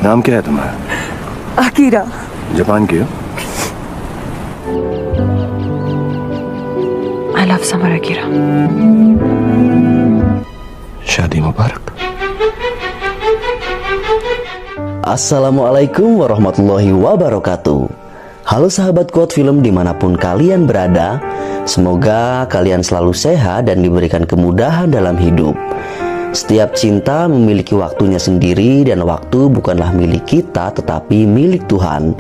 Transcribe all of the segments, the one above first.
नाम क्या है तुम्हारा? आकिरा। जापान के हो? I love Samar Akira. शादी मुबारक। Assalamualaikum warahmatullahi wabarakatuh. Halo sahabat Quote Film dimanapun kalian berada, semoga kalian selalu sehat dan diberikan kemudahan dalam hidup. Setiap cinta memiliki waktunya sendiri dan waktu bukanlah milik kita tetapi milik Tuhan.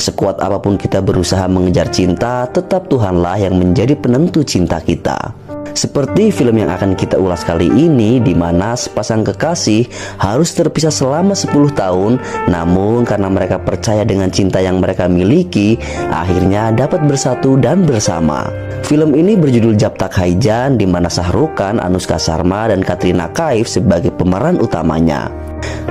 Sekuat apapun kita berusaha mengejar cinta, tetap Tuhanlah yang menjadi penentu cinta kita. Seperti film yang akan kita ulas kali ini, di mana sepasang kekasih harus terpisah selama 10 tahun, namun karena mereka percaya dengan cinta yang mereka miliki, akhirnya dapat bersatu dan bersama. Film ini berjudul Japtak Haijan, di mana Shah Rukh Khan, Anushka Sharma, dan Katrina Kaif sebagai pemeran utamanya.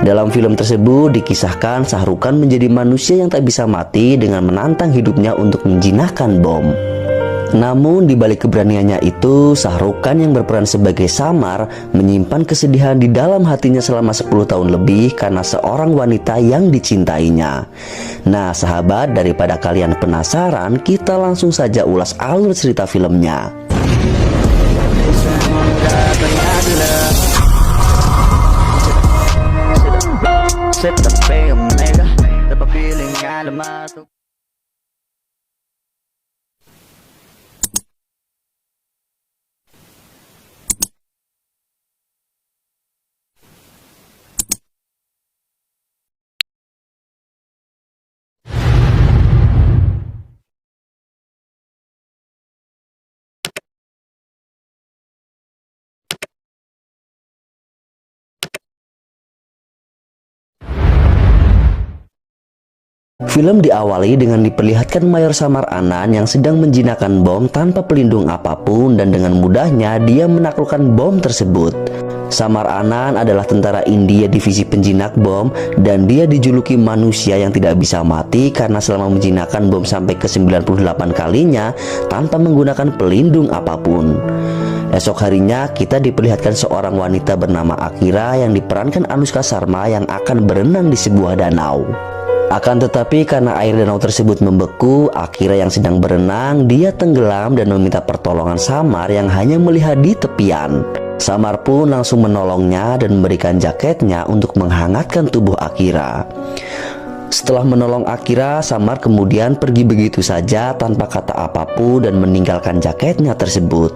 Dalam film tersebut dikisahkan Shah Rukh Khan menjadi manusia yang tak bisa mati dengan menantang hidupnya untuk menjinakkan bom. Namun di balik keberaniannya itu, Shah Rukh Khan yang berperan sebagai Samar menyimpan kesedihan di dalam hatinya selama 10 tahun lebih karena seorang wanita yang dicintainya. Nah sahabat, daripada kalian penasaran, kita langsung saja ulas alur cerita filmnya. Film diawali dengan diperlihatkan Mayor Samar Anan yang sedang menjinakkan bom tanpa pelindung apapun, dan dengan mudahnya dia menaklukkan bom tersebut. Samar Anan adalah tentara India divisi penjinak bom, dan dia dijuluki manusia yang tidak bisa mati karena selama menjinakkan bom sampai ke 98 kalinya tanpa menggunakan pelindung apapun. Esok harinya kita diperlihatkan seorang wanita bernama Akira yang diperankan Anushka Sharma yang akan berenang di sebuah danau. Akan tetapi karena air danau tersebut membeku, Akira yang sedang berenang, dia tenggelam dan meminta pertolongan Samar yang hanya melihat di tepian. Samar pun langsung menolongnya dan memberikan jaketnya untuk menghangatkan tubuh Akira. Setelah menolong Akira, Samar kemudian pergi begitu saja tanpa kata apapun dan meninggalkan jaketnya tersebut.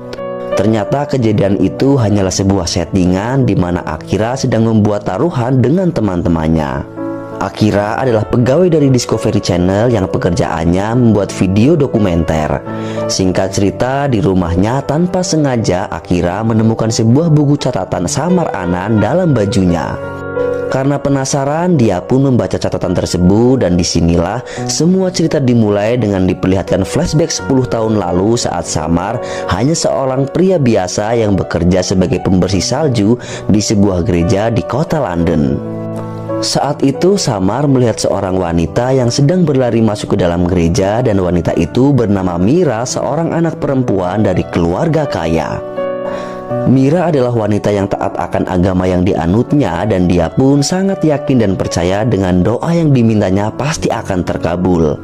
Ternyata kejadian itu hanyalah sebuah settingan di mana Akira sedang membuat taruhan dengan teman-temannya. Akira adalah pegawai dari Discovery Channel yang pekerjaannya membuat video dokumenter. Singkat cerita, di rumahnya tanpa sengaja Akira menemukan sebuah buku catatan Samar Anan dalam bajunya. Karena penasaran, dia pun membaca catatan tersebut, dan disinilah semua cerita dimulai dengan diperlihatkan flashback 10 tahun lalu saat Samar hanya seorang pria biasa yang bekerja sebagai pembersih salju di sebuah gereja di kota London. Saat itu Samar melihat seorang wanita yang sedang berlari masuk ke dalam gereja, dan wanita itu bernama Mira, seorang anak perempuan dari keluarga kaya. Mira adalah wanita yang taat akan agama yang dianutnya, dan dia pun sangat yakin dan percaya dengan doa yang dimintanya pasti akan terkabul.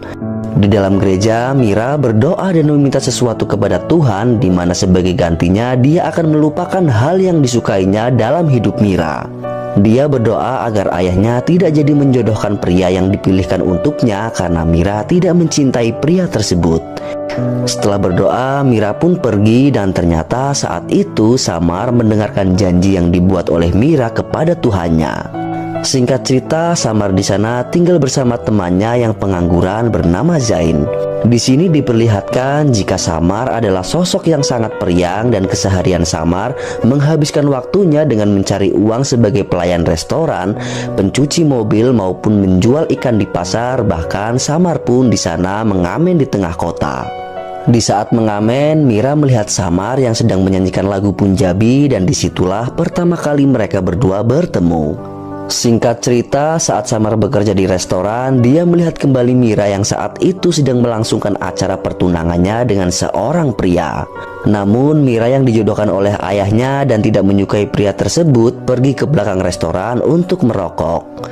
Di dalam gereja, Mira berdoa dan meminta sesuatu kepada Tuhan, di mana sebagai gantinya dia akan melupakan hal yang disukainya dalam hidup Mira. Dia berdoa agar ayahnya tidak jadi menjodohkan pria yang dipilihkan untuknya karena Mira tidak mencintai pria tersebut. Setelah berdoa, Mira pun pergi, dan ternyata saat itu Samar mendengarkan janji yang dibuat oleh Mira kepada Tuhannya. Singkat cerita, Samar di sana tinggal bersama temannya yang pengangguran bernama Zain. Di sini diperlihatkan jika Samar adalah sosok yang sangat periang, dan keseharian Samar menghabiskan waktunya dengan mencari uang sebagai pelayan restoran, pencuci mobil, maupun menjual ikan di pasar. Bahkan Samar pun di sana mengamen di tengah kota. Di saat mengamen, Mira melihat Samar yang sedang menyanyikan lagu Punjabi, dan disitulah pertama kali mereka berdua bertemu. Singkat cerita, saat Samar bekerja di restoran, dia melihat kembali Mira yang saat itu sedang melangsungkan acara pertunangannya dengan seorang pria. Namun Mira yang dijodohkan oleh ayahnya dan tidak menyukai pria tersebut pergi ke belakang restoran untuk merokok.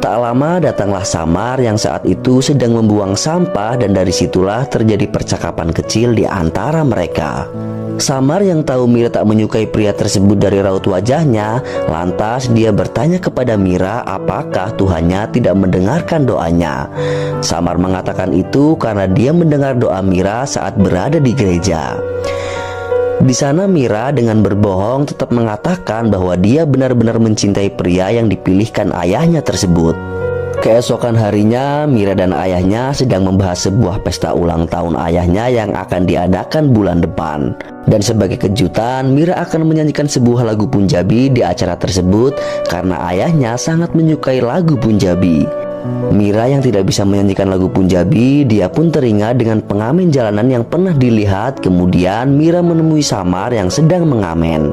Tak lama datanglah Samar yang saat itu sedang membuang sampah dan dari situlah terjadi percakapan kecil di antara mereka. Samar yang tahu Mira tak menyukai pria tersebut dari raut wajahnya, lantas dia bertanya kepada Mira apakah Tuhannya tidak mendengarkan doanya. Samar mengatakan itu karena dia mendengar doa Mira saat berada di gereja. Di sana Mira dengan berbohong tetap mengatakan bahwa dia benar-benar mencintai pria yang dipilihkan ayahnya tersebut. Keesokan harinya, Mira dan ayahnya sedang membahas sebuah pesta ulang tahun ayahnya yang akan diadakan bulan depan. Dan sebagai kejutan, Mira akan menyanyikan sebuah lagu Punjabi di acara tersebut karena ayahnya sangat menyukai lagu Punjabi. Mira yang tidak bisa menyanyikan lagu Punjabi, dia pun teringat dengan pengamen jalanan yang pernah dilihat. Kemudian Mira menemui Samar yang sedang mengamen.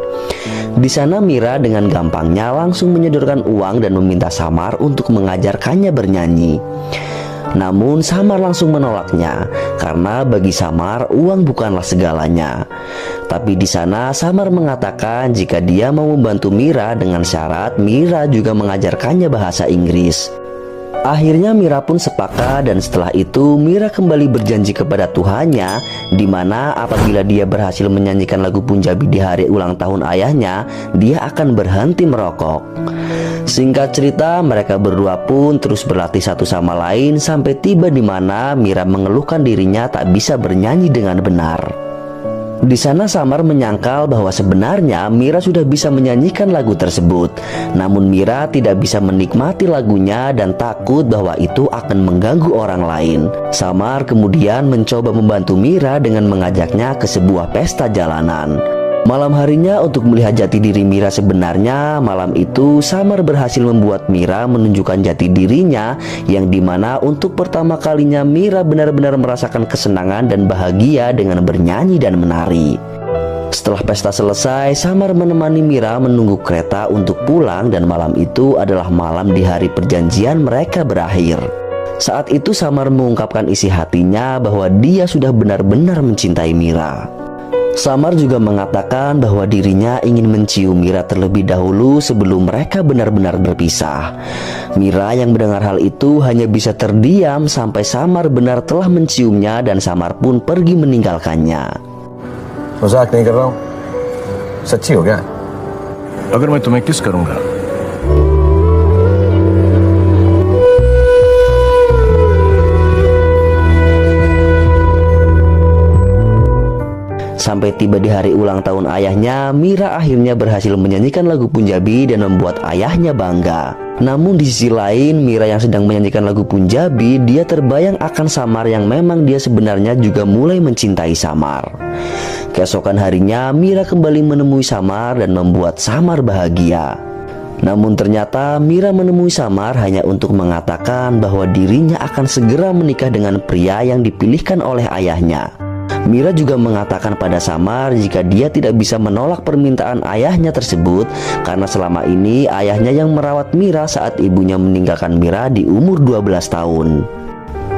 Di sana Mira dengan gampangnya langsung menyodorkan uang dan meminta Samar untuk mengajarkannya bernyanyi. Namun Samar langsung menolaknya karena bagi Samar uang bukanlah segalanya. Tapi di sana Samar mengatakan jika dia mau membantu Mira dengan syarat Mira juga mengajarkannya bahasa Inggris. Akhirnya Mira pun sepakat dan setelah itu Mira kembali berjanji kepada Tuhannya di mana apabila dia berhasil menyanyikan lagu Punjabi di hari ulang tahun ayahnya, dia akan berhenti merokok. Singkat cerita, mereka berdua pun terus berlatih satu sama lain sampai tiba di mana Mira mengeluhkan dirinya tak bisa bernyanyi dengan benar. Di sana Samar menyangkal bahwa sebenarnya Mira sudah bisa menyanyikan lagu tersebut. Namun Mira tidak bisa menikmati lagunya dan takut bahwa itu akan mengganggu orang lain. Samar kemudian mencoba membantu Mira dengan mengajaknya ke sebuah pesta jalanan. Malam harinya untuk melihat jati diri Mira sebenarnya, malam itu Samar berhasil membuat Mira menunjukkan jati dirinya yang dimana untuk pertama kalinya Mira benar-benar merasakan kesenangan dan bahagia dengan bernyanyi dan menari. Setelah pesta selesai, Samar menemani Mira menunggu kereta untuk pulang dan malam itu adalah malam di hari perjanjian mereka berakhir. Saat itu Samar mengungkapkan isi hatinya bahwa dia sudah benar-benar mencintai Mira. Samar juga mengatakan bahwa dirinya ingin mencium Mira terlebih dahulu sebelum mereka benar-benar berpisah. Mira yang mendengar hal itu hanya bisa terdiam sampai Samar benar telah menciumnya dan Samar pun pergi meninggalkannya. मजाक नहीं कर रहा हूँ, सच्ची हो क्या? अगर मैं तुम्हें किस करूंगा Sampai tiba di hari ulang tahun ayahnya, Mira akhirnya berhasil menyanyikan lagu Punjabi dan membuat ayahnya bangga. Namun di sisi lain, Mira yang sedang menyanyikan lagu Punjabi, dia terbayang akan Samar yang memang dia sebenarnya juga mulai mencintai Samar. Keesokan harinya, Mira kembali menemui Samar dan membuat Samar bahagia. Namun ternyata Mira menemui Samar hanya untuk mengatakan bahwa dirinya akan segera menikah dengan pria yang dipilihkan oleh ayahnya. Mira juga mengatakan pada Samar jika dia tidak bisa menolak permintaan ayahnya tersebut karena selama ini ayahnya yang merawat Mira saat ibunya meninggalkan Mira di umur 12 tahun.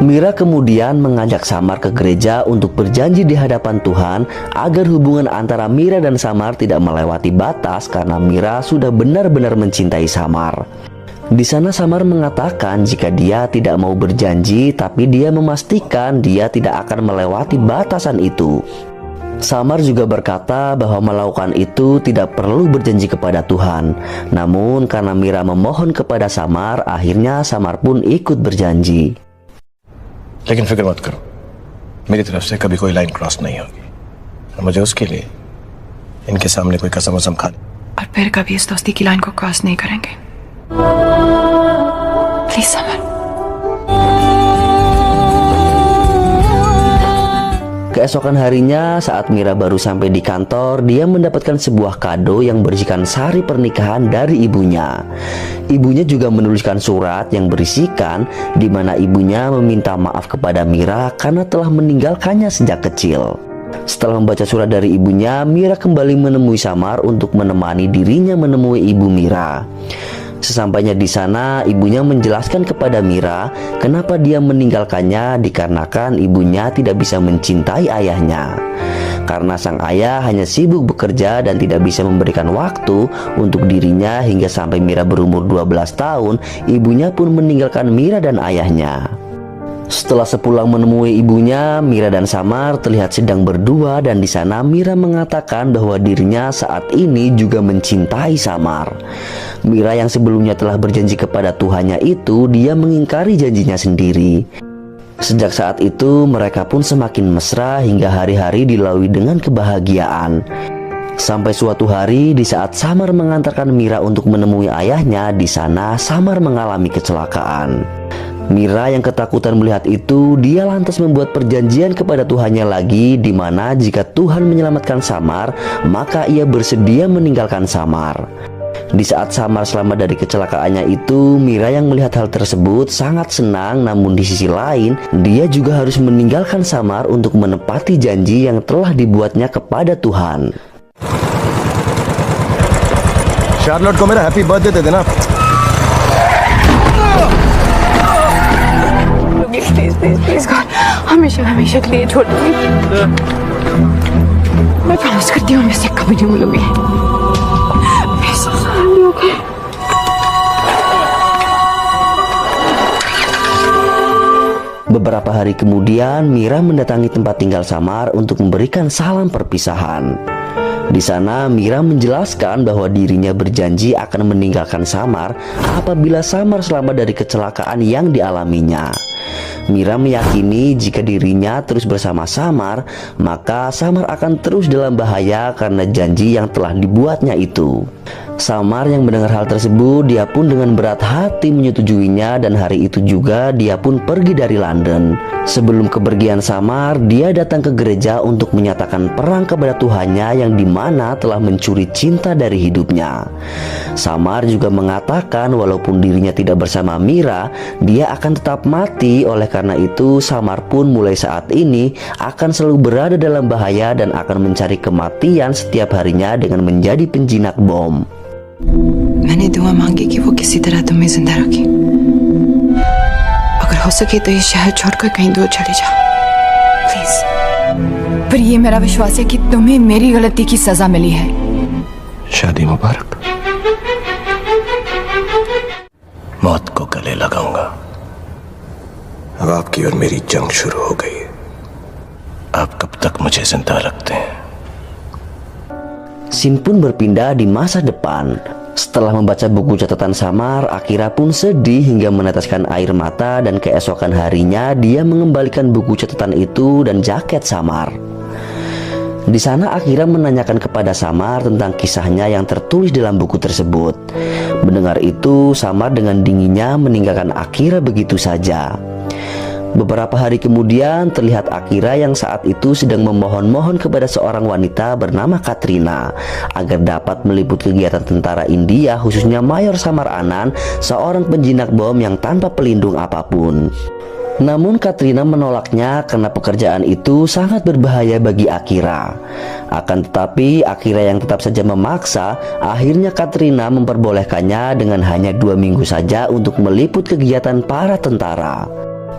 Mira kemudian mengajak Samar ke gereja untuk berjanji di hadapan Tuhan agar hubungan antara Mira dan Samar tidak melewati batas karena Mira sudah benar-benar mencintai Samar. Di sana Samar mengatakan jika dia tidak mau berjanji, tapi dia memastikan dia tidak akan melewati batasan itu. Samar juga berkata bahwa melakukan itu tidak perlu berjanji kepada Tuhan. Namun karena Mira memohon kepada Samar, akhirnya Samar pun ikut berjanji. लेकिन फिक्र मत करो, मेरी तरफ से कभी कोई line cross नहीं होगी और मुझे उसके लिए इनके सामने कोई कसम वसम खा और फिर कभी इस दोस्ती की लाइन को क्रॉस नहीं करेंगे। Please summer. Keesokan harinya saat Mira baru sampai di kantor, dia mendapatkan sebuah kado yang berisikan sari pernikahan dari ibunya. Ibunya juga menuliskan surat yang berisikan di mana ibunya meminta maaf kepada Mira karena telah meninggalkannya sejak kecil. Setelah membaca surat dari ibunya, Mira kembali menemui Samar untuk menemani dirinya menemui ibu Mira. Sesampainya di sana, ibunya menjelaskan kepada Mira kenapa dia meninggalkannya dikarenakan ibunya tidak bisa mencintai ayahnya. karena sang ayah hanya sibuk bekerja dan tidak bisa memberikan waktu untuk dirinya. Hingga sampai Mira berumur 12 tahun, ibunya pun meninggalkan Mira dan ayahnya. Setelah sepulang menemui ibunya, Mira dan Samar terlihat sedang berdua, dan di sana Mira mengatakan bahwa dirinya saat ini juga mencintai Samar. Mira yang sebelumnya telah berjanji kepada Tuhannya itu, dia mengingkari janjinya sendiri. Sejak saat itu mereka pun semakin mesra hingga hari-hari dilalui dengan kebahagiaan. Sampai suatu hari di saat Samar mengantarkan Mira untuk menemui ayahnya, di sana Samar mengalami kecelakaan. Mira yang ketakutan melihat itu, dia lantas membuat perjanjian kepada Tuhannya lagi, di mana jika Tuhan menyelamatkan Samar, maka ia bersedia meninggalkan Samar. Di saat Samar selamat dari kecelakaannya itu, Mira yang melihat hal tersebut sangat senang, namun di sisi lain, dia juga harus meninggalkan Samar untuk menepati janji yang telah dibuatnya kepada Tuhan. Charlotte को मेरा happy birthday दे देना. Please please please God, हमेशा हमेशा के लिए छोड़ दूंगी. मैं प्रॉमिस करती हूँ मैं इससे कभी नहीं भूलूंगी. Please okay. Beberapa hari kemudian, Mira mendatangi tempat tinggal Samar untuk memberikan salam perpisahan. Di sana Mira menjelaskan bahwa dirinya berjanji akan meninggalkan Samar apabila Samar selamat dari kecelakaan yang dialaminya. Mira meyakini jika dirinya terus bersama Samar, maka Samar akan terus dalam bahaya karena janji yang telah dibuatnya itu. Samar yang mendengar hal tersebut, dia pun dengan berat hati menyetujuinya, dan hari itu juga dia pun pergi dari London. Sebelum kepergian Samar, dia datang ke gereja untuk menyatakan perang kepada Tuhannya yang dimana telah mencuri cinta dari hidupnya. Samar juga mengatakan walaupun dirinya tidak bersama Mira, dia akan tetap mati. Oleh karena itu, Samar pun mulai saat ini akan selalu berada dalam bahaya dan akan mencari kematian setiap harinya dengan menjadi penjinak bom. मैंने दुआ मांगी कि वो किसी तरह तुम्हें जिंदा रखे. अगर हो सके तो ये शहर छोड़कर कहीं दूर चले जाओ प्लीज. पर ये मेरा विश्वास है कि तुम्हें मेरी गलती की सजा मिली है. शादी मुबारक. मौत को गले लगाऊंगा. अब आपकी और मेरी जंग शुरू हो गई है. आप कब तक मुझे जिंदा रखते हैं? Scene pun berpindah di masa depan. Setelah membaca buku catatan Samar, Akira pun sedih hingga meneteskan air mata, dan keesokan harinya dia mengembalikan buku catatan itu dan jaket Samar. Di sana Akira menanyakan kepada Samar tentang kisahnya yang tertulis dalam buku tersebut. Mendengar itu, Samar dengan dinginnya meninggalkan Akira begitu saja. Beberapa hari kemudian terlihat Akira yang saat itu sedang memohon-mohon kepada seorang wanita bernama Katrina agar dapat meliput kegiatan tentara India, khususnya Mayor Samar Anand, seorang penjinak bom yang tanpa pelindung apapun. Namun Katrina menolaknya karena pekerjaan itu sangat berbahaya bagi Akira. Akan tetapi Akira yang tetap saja memaksa, akhirnya Katrina memperbolehkannya dengan hanya 2 minggu saja untuk meliput kegiatan para tentara.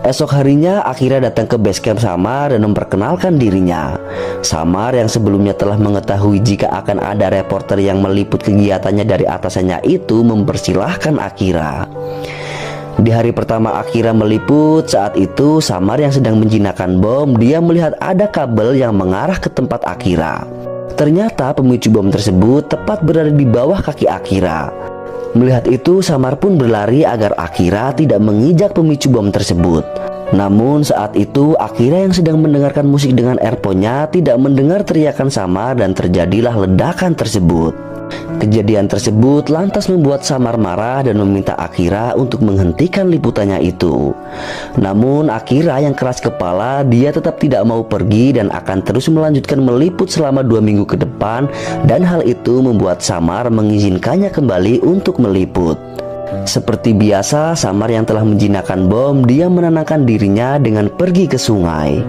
Esok harinya Akira datang ke base camp Samar dan memperkenalkan dirinya. Samar yang sebelumnya telah mengetahui jika akan ada reporter yang meliput kegiatannya dari atasannya itu mempersilahkan Akira. Di hari pertama Akira meliput, saat itu Samar yang sedang menjinakkan bom, dia melihat ada kabel yang mengarah ke tempat Akira. Ternyata pemicu bom tersebut tepat berada di bawah kaki Akira. Melihat itu, Samar pun berlari agar Akira tidak menginjak pemicu bom tersebut. Namun saat itu Akira yang sedang mendengarkan musik dengan earphone-nya tidak mendengar teriakan Samar dan terjadilah ledakan tersebut. Kejadian tersebut lantas membuat Samar marah dan meminta Akira untuk menghentikan liputannya itu. Namun Akira yang keras kepala, dia tetap tidak mau pergi dan akan terus melanjutkan meliput selama 2 minggu ke depan, dan hal itu membuat Samar mengizinkannya kembali untuk meliput. Seperti biasa, Samar yang telah menjinakkan bom, dia menenangkan dirinya dengan pergi ke sungai.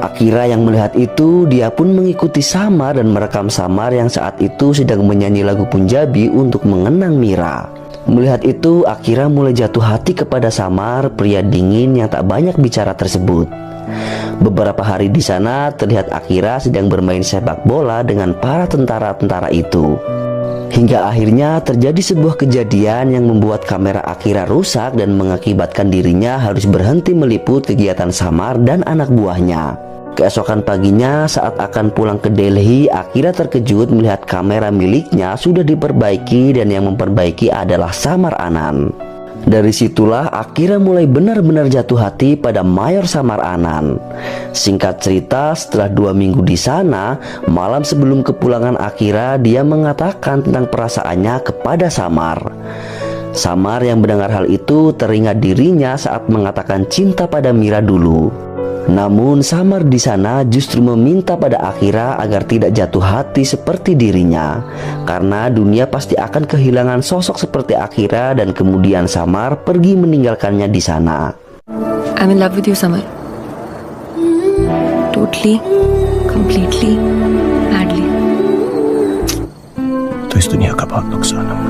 Akira yang melihat itu, dia pun mengikuti Samar dan merekam Samar yang saat itu sedang menyanyi lagu Punjabi untuk mengenang Mira. Melihat itu, Akira mulai jatuh hati kepada Samar, pria dingin yang tak banyak bicara tersebut. Beberapa hari di sana terlihat Akira sedang bermain sepak bola dengan para tentara-tentara itu. Hingga akhirnya terjadi sebuah kejadian yang membuat kamera Akira rusak dan mengakibatkan dirinya harus berhenti meliput kegiatan Samar dan anak buahnya. Keesokan paginya saat akan pulang ke Delhi, Akira terkejut melihat kamera miliknya sudah diperbaiki dan yang memperbaiki adalah Samar Anand. Dari situlah Akira mulai benar-benar jatuh hati pada Mayor Samar Anand. Singkat cerita, setelah 2 minggu di sana, malam sebelum kepulangan Akira, dia mengatakan tentang perasaannya kepada Samar. Samar yang mendengar hal itu teringat dirinya saat mengatakan cinta pada Mira dulu. Namun Samar di sana justru meminta pada Akira agar tidak jatuh hati seperti dirinya, karena dunia pasti akan kehilangan sosok seperti Akira dan kemudian Samar pergi meninggalkannya di sana. I'm in love with you, Samar. Totally, completely, madly. तो इस दुनिया का बहुत नुकसान होगा।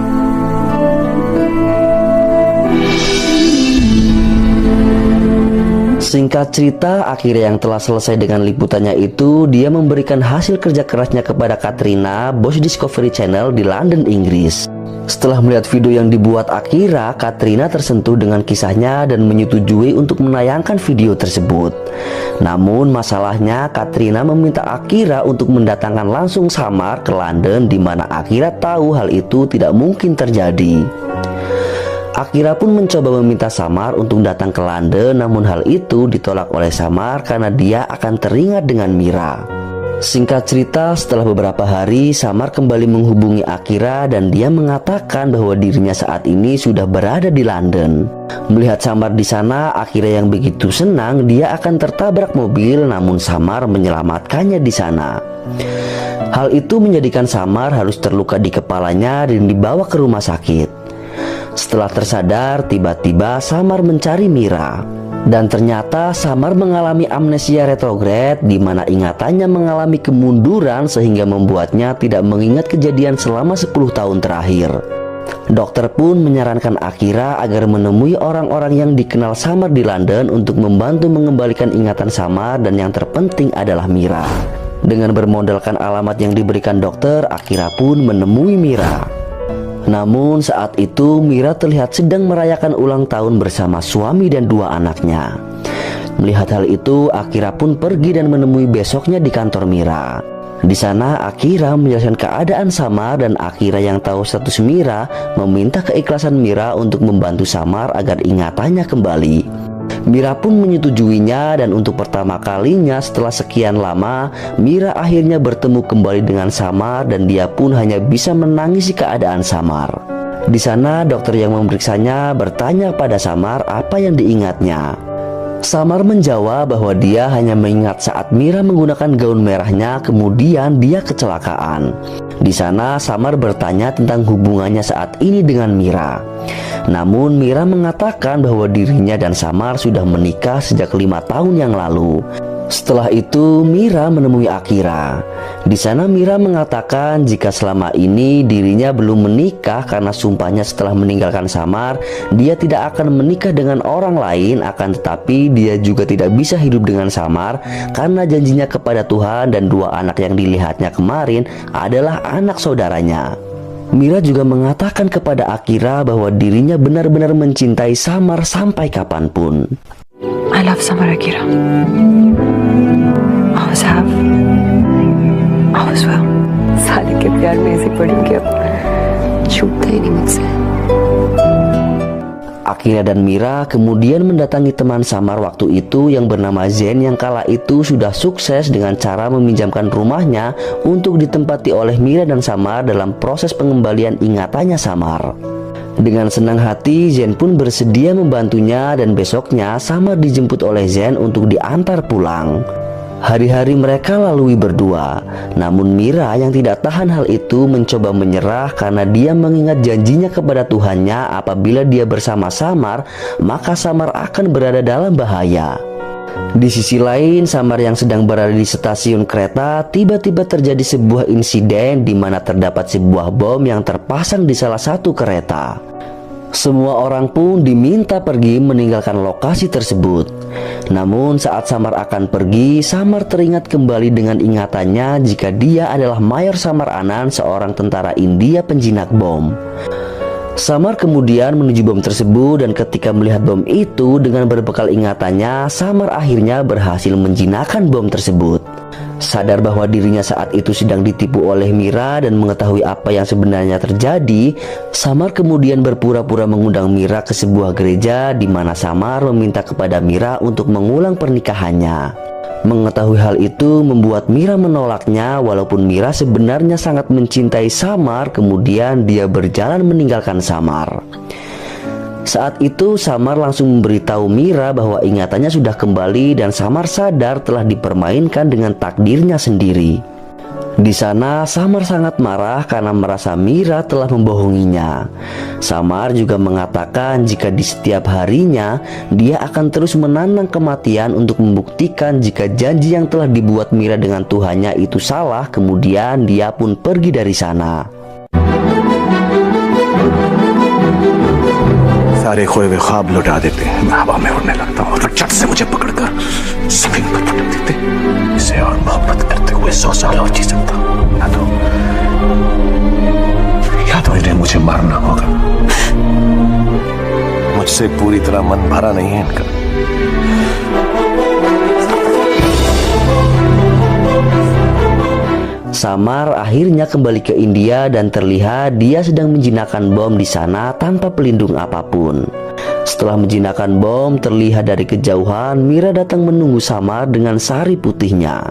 Singkat cerita, Akira yang telah selesai dengan liputannya itu, dia memberikan hasil kerja kerasnya kepada Katrina, bos Discovery Channel di London, Inggris. Setelah melihat video yang dibuat Akira, Katrina tersentuh dengan kisahnya dan menyetujui untuk menayangkan video tersebut. Namun masalahnya, Katrina meminta Akira untuk mendatangkan langsung Samar ke London, di mana Akira tahu hal itu tidak mungkin terjadi. Akira pun mencoba meminta Samar untuk datang ke London, namun hal itu ditolak oleh Samar karena dia akan teringat dengan Mira. Singkat cerita, setelah beberapa hari, Samar kembali menghubungi Akira dan dia mengatakan bahwa dirinya saat ini sudah berada di London. Melihat Samar di sana, Akira yang begitu senang dia akan tertabrak mobil, namun Samar menyelamatkannya di sana. Hal itu menjadikan Samar harus terluka di kepalanya dan dibawa ke rumah sakit. Setelah tersadar, tiba-tiba Samar mencari Mira. Dan ternyata Samar mengalami amnesia retrograd, di mana ingatannya mengalami kemunduran sehingga membuatnya tidak mengingat kejadian selama 10 tahun terakhir. Dokter pun menyarankan Akira agar menemui orang-orang yang dikenal Samar di London untuk membantu mengembalikan ingatan Samar, dan yang terpenting adalah Mira. Dengan bermodalkan alamat yang diberikan dokter, Akira pun menemui Mira. Namun saat itu Mira terlihat sedang merayakan ulang tahun bersama suami dan 2 anaknya. Melihat hal itu, Akira pun pergi dan menemui besoknya di kantor Mira. Di sana Akira menjelaskan keadaan Samar, dan Akira yang tahu status Mira meminta keikhlasan Mira untuk membantu Samar agar ingatannya kembali. Mira pun menyetujuinya, dan untuk pertama kalinya setelah sekian lama, Mira akhirnya bertemu kembali dengan Samar dan dia pun hanya bisa menangisi keadaan Samar. Di sana dokter yang memeriksanya bertanya pada Samar apa yang diingatnya. Samar menjawab bahwa dia hanya mengingat saat Mira menggunakan gaun merahnya, kemudian dia kecelakaan. Di sana Samar bertanya tentang hubungannya saat ini dengan Mira. Namun Mira mengatakan bahwa dirinya dan Samar sudah menikah sejak 5 tahun yang lalu. Setelah itu Mira menemui Akira. Di sana Mira mengatakan jika selama ini dirinya belum menikah karena sumpahnya setelah meninggalkan Samar, dia tidak akan menikah dengan orang lain, akan tetapi dia juga tidak bisa hidup dengan Samar karena janjinya kepada Tuhan, dan 2 anak yang dilihatnya kemarin adalah anak saudaranya. Mira juga mengatakan kepada Akira bahwa dirinya benar-benar mencintai Samar sampai kapanpun. I love Samar, Akira. Always have. Always will. साले के प्यार में ऐसी पड़ी कि अब छूटता ही नहीं मुझसे. Akira dan Mira kemudian mendatangi teman Samar waktu itu yang bernama Zen, yang kala itu sudah sukses dengan cara meminjamkan rumahnya untuk ditempati oleh Mira dan Samar dalam proses pengembalian ingatannya Samar. Dengan senang hati Zen pun bersedia membantunya, dan besoknya Samar dijemput oleh Zen untuk diantar pulang. Hari-hari mereka lalui berdua, namun Mira yang tidak tahan hal itu mencoba menyerah karena dia mengingat janjinya kepada Tuhannya apabila dia bersama Samar, maka Samar akan berada dalam bahaya. Di sisi lain, Samar yang sedang berada di stasiun kereta, tiba-tiba terjadi sebuah insiden di mana terdapat sebuah bom yang terpasang di salah satu kereta. Semua orang pun diminta pergi meninggalkan lokasi tersebut. Namun saat Samar akan pergi, Samar teringat kembali dengan ingatannya jika dia adalah Mayor Samar Anan, seorang tentara India penjinak bom. Samar kemudian menuju bom tersebut, dan ketika melihat bom itu dengan berbekal ingatannya, Samar akhirnya berhasil menjinakkan bom tersebut. Sadar bahwa dirinya saat itu sedang ditipu oleh Mira dan mengetahui apa yang sebenarnya terjadi, Samar kemudian berpura-pura mengundang Mira ke sebuah gereja di mana Samar meminta kepada Mira untuk mengulang pernikahannya. Mengetahui hal itu membuat Mira menolaknya, walaupun Mira sebenarnya sangat mencintai Samar. Kemudian dia berjalan meninggalkan Samar. Saat itu Samar langsung memberitahu Mira bahwa ingatannya sudah kembali dan Samar sadar telah dipermainkan dengan takdirnya sendiri. Di sana Samar sangat marah karena merasa Mira telah membohonginya. Samar juga mengatakan jika di setiap harinya dia akan terus menantang kematian untuk membuktikan jika janji yang telah dibuat Mira dengan Tuhannya itu salah. Kemudian dia pun pergi dari sana. सारे खोए हुए ख्वाब लौटा देते हैं। मैं हवा में उड़ने लगता हूँ और झट से मुझे पकड़कर जमीन पर पटक देते। इसे और मोहब्बत करते हुए 100 साल और जी सकता हूँ, या तो इन्हें मुझे मारना होगा। मुझसे पूरी तरह मन भरा नहीं है इनका। Samar akhirnya kembali ke India dan terlihat dia sedang menjinakkan bom di sana tanpa pelindung apapun. Setelah menjinakkan bom, terlihat dari kejauhan Mira datang menunggu Samar dengan sari putihnya.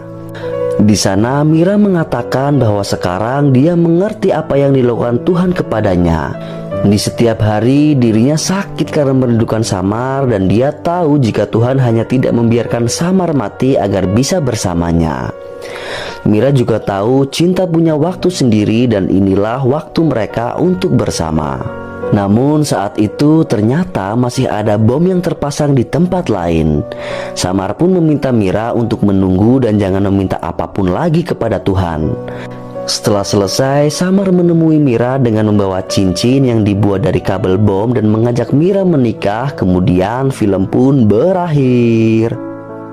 Di sana Mira mengatakan bahwa sekarang dia mengerti apa yang dilakukan Tuhan kepadanya. Di setiap hari dirinya sakit karena merindukan Samar, dan dia tahu jika Tuhan hanya tidak membiarkan Samar mati agar bisa bersamanya. Mira juga tahu cinta punya waktu sendiri dan inilah waktu mereka untuk bersama. Namun saat itu ternyata masih ada bom yang terpasang di tempat lain. Samar pun meminta Mira untuk menunggu dan jangan meminta apapun lagi kepada Tuhan. Setelah selesai, Samar menemui Mira dengan membawa cincin yang dibuat dari kabel bom dan mengajak Mira menikah. Kemudian film pun berakhir.